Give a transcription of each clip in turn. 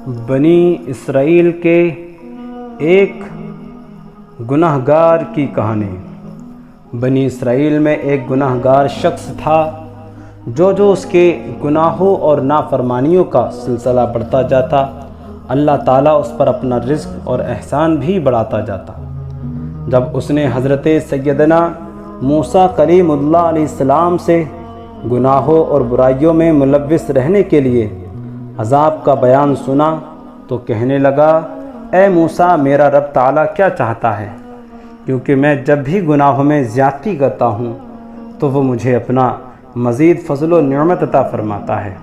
بنی اسرائیل کے ایک گنہگار کی کہانی۔ بنی اسرائیل میں ایک گنہگار شخص تھا جو اس کے گناہوں اور نافرمانیوں کا سلسلہ بڑھتا جاتا، اللہ تعالیٰ اس پر اپنا رزق اور احسان بھی بڑھاتا جاتا۔ جب اس نے حضرت سیدنا موسیٰ کلیم اللہ علیہ السلام سے گناہوں اور برائیوں میں ملوث رہنے کے لیے عذاب کا بیان سنا تو کہنے لگا، اے موسیٰ، میرا رب تعالیٰ کیا چاہتا ہے؟ کیونکہ میں جب بھی گناہوں میں زیادتی کرتا ہوں تو وہ مجھے اپنا مزید فضل و نعمت عطا فرماتا ہے۔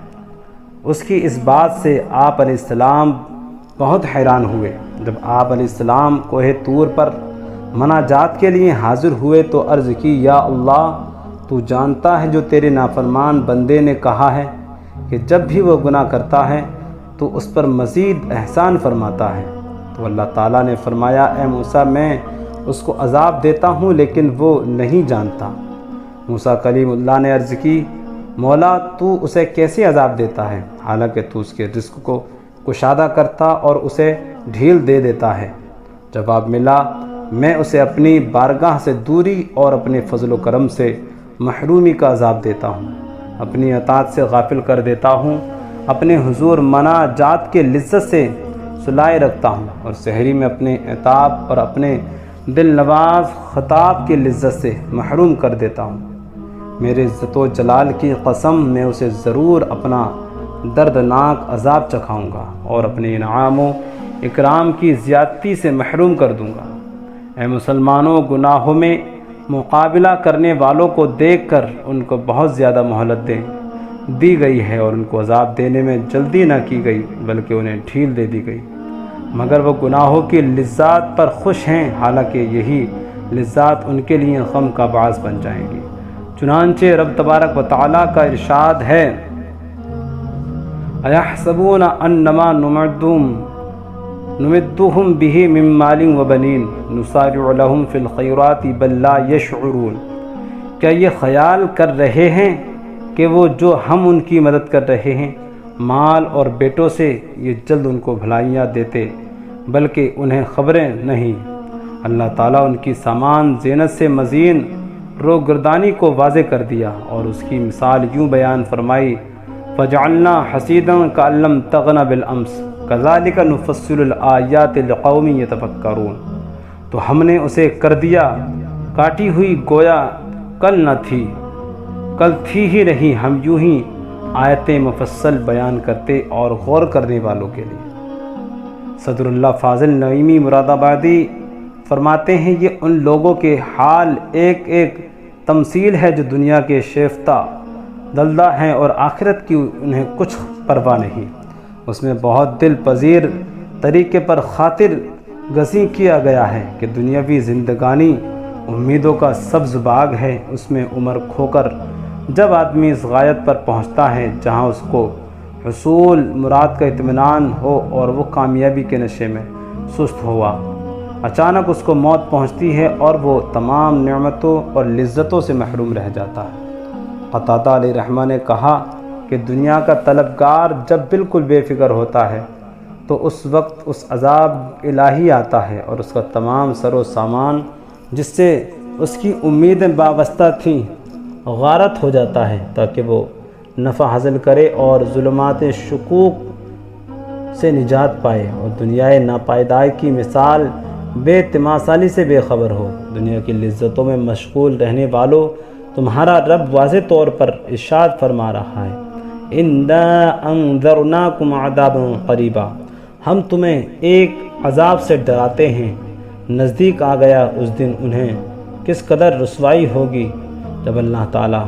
اس کی اس بات سے آپ علیہ السلام بہت حیران ہوئے۔ جب آپ علیہ السلام کوہ طور پر مناجات کے لیے حاضر ہوئے تو عرض کی، یا اللہ، تو جانتا ہے جو تیرے نافرمان بندے نے کہا ہے کہ جب بھی وہ گناہ کرتا ہے تو اس پر مزید احسان فرماتا ہے۔ تو اللہ تعالیٰ نے فرمایا، اے موسیٰ، میں اس کو عذاب دیتا ہوں لیکن وہ نہیں جانتا۔ موسیٰ کلیم اللہ نے عرض کی، مولا، تو اسے کیسے عذاب دیتا ہے حالانکہ تو اس کے رزق کو کشادہ کرتا اور اسے ڈھیل دے دیتا ہے؟ جواب ملا، میں اسے اپنی بارگاہ سے دوری اور اپنے فضل و کرم سے محرومی کا عذاب دیتا ہوں، اپنی اطاعت سے غافل کر دیتا ہوں، اپنے حضور مناجات کے لذت سے سلائے رکھتا ہوں، اور سحری میں اپنے عتاب اور اپنے دل نواز خطاب کی لذت سے محروم کر دیتا ہوں۔ میرے عزت و جلال کی قسم، میں اسے ضرور اپنا دردناک عذاب چکھاؤں گا اور اپنے انعام و اکرام کی زیادتی سے محروم کر دوں گا۔ اے مسلمانوں، گناہوں میں مقابلہ کرنے والوں کو دیکھ کر ان کو بہت زیادہ مہلت دی گئی ہے اور ان کو عذاب دینے میں جلدی نہ کی گئی بلکہ انہیں ڈھیل دے دی گئی، مگر وہ گناہوں کی لذات پر خوش ہیں، حالانکہ یہی لذات ان کے لیے غم کا باعث بن جائیں گی۔ چنانچہ رب تبارک و تعالیٰ کا ارشاد ہے، اَيَحْسَبُونَ أَنَّمَا نُمِدُّهُمْ بِهِ مِن مَّالٍ وَبَنِينَ نُسَارِعُ لَهُمْ فِي الْخَيْرَاتِ بَل لَّا يَشْعُرُونَ۔ کیا یہ خیال کر رہے ہیں کہ وہ جو ہم ان کی مدد کر رہے ہیں مال اور بیٹوں سے، یہ جلد ان کو بھلائیاں دیتے، بلکہ انہیں خبریں نہیں۔ اللہ تعالیٰ ان کی سامان زینت سے مزین روگردانی کو واضح کر دیا اور اس کی مثال یوں بیان فرمائی، فَجَعَلْنَا حَصِيدًا كَأَن لَّمْ تَغْنَ بِالْأَمْسِ كَذَلِكَ نُفَصِّلُ الْآيَاتِ لِقَوْمٍ يَتَفَكَّرُونَ۔ تو ہم نے اسے کر دیا کاٹی ہوئی گویا کل نہ تھی، کل تھی ہی نہیں، ہم یوں ہی آیتیں مفصل بیان کرتے اور غور کرنے والوں کے لیے۔ صدر اللہ فاضل نعیمی مراد آبادی فرماتے ہیں، یہ ان لوگوں کے حال ایک ایک تمثیل ہے جو دنیا کے شیفتہ دلدہ ہیں اور آخرت کی انہیں کچھ پرواہ نہیں۔ اس میں بہت دل پذیر طریقے پر خاطر گزیں کیا گیا ہے کہ دنیاوی زندگانی امیدوں کا سبز باغ ہے، اس میں عمر کھو کر جب آدمی اس غایت پر پہنچتا ہے جہاں اس کو حصول مراد کا اطمینان ہو اور وہ کامیابی کے نشے میں سست ہوا، اچانک اس کو موت پہنچتی ہے اور وہ تمام نعمتوں اور لذتوں سے محروم رہ جاتا ہے۔ قتادہ علیہ رحمہ نے کہا کہ دنیا کا طلبگار جب بالکل بے فکر ہوتا ہے تو اس وقت اس عذاب الہی آتا ہے اور اس کا تمام سر و سامان جس سے اس کی امیدیں وابستہ تھیں غارت ہو جاتا ہے تاکہ وہ نفع حاصل کرے اور ظلمات شکوک سے نجات پائے اور دنیائے ناپائیدائی کی مثال بے تماثالی سے بے خبر ہو۔ دنیا کی لذتوں میں مشغول رہنے والوں، تمہارا رب واضح طور پر ارشاد فرما رہا ہے، اِنَّا أَنذَرْنَاكُمْ عَذَابًا قَرِيبًا، ہم تمہیں ایک عذاب سے ڈراتے ہیں، نزدیک آ گیا اس دن انہیں کس قدر رسوائی ہوگی جب اللہ تعالیٰ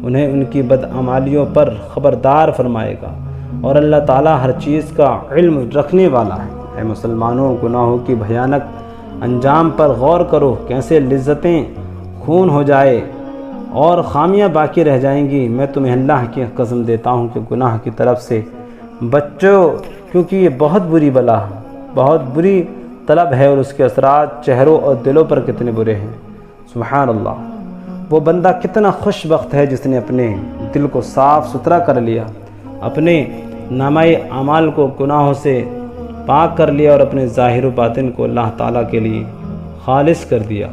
انہیں ان کی بدعمالیوں پر خبردار فرمائے گا، اور اللہ تعالیٰ ہر چیز کا علم رکھنے والا ہے۔ اے مسلمانوں، گناہوں کی بھیانک انجام پر غور کرو، کیسے لذتیں خون ہو جائے اور خامیاں باقی رہ جائیں گی۔ میں تمہیں اللہ کی قسم دیتا ہوں کہ گناہ کی طرف سے بچو، کیونکہ یہ بہت بری بلا، بہت بری طلب ہے اور اس کے اثرات چہروں اور دلوں پر کتنے برے ہیں۔ سبحان اللہ، وہ بندہ کتنا خوش بخت ہے جس نے اپنے دل کو صاف ستھرا کر لیا، اپنے نامہ اعمال کو گناہوں سے پاک کر لیا اور اپنے ظاہر و باطن کو اللہ تعالیٰ کے لیے خالص کر دیا۔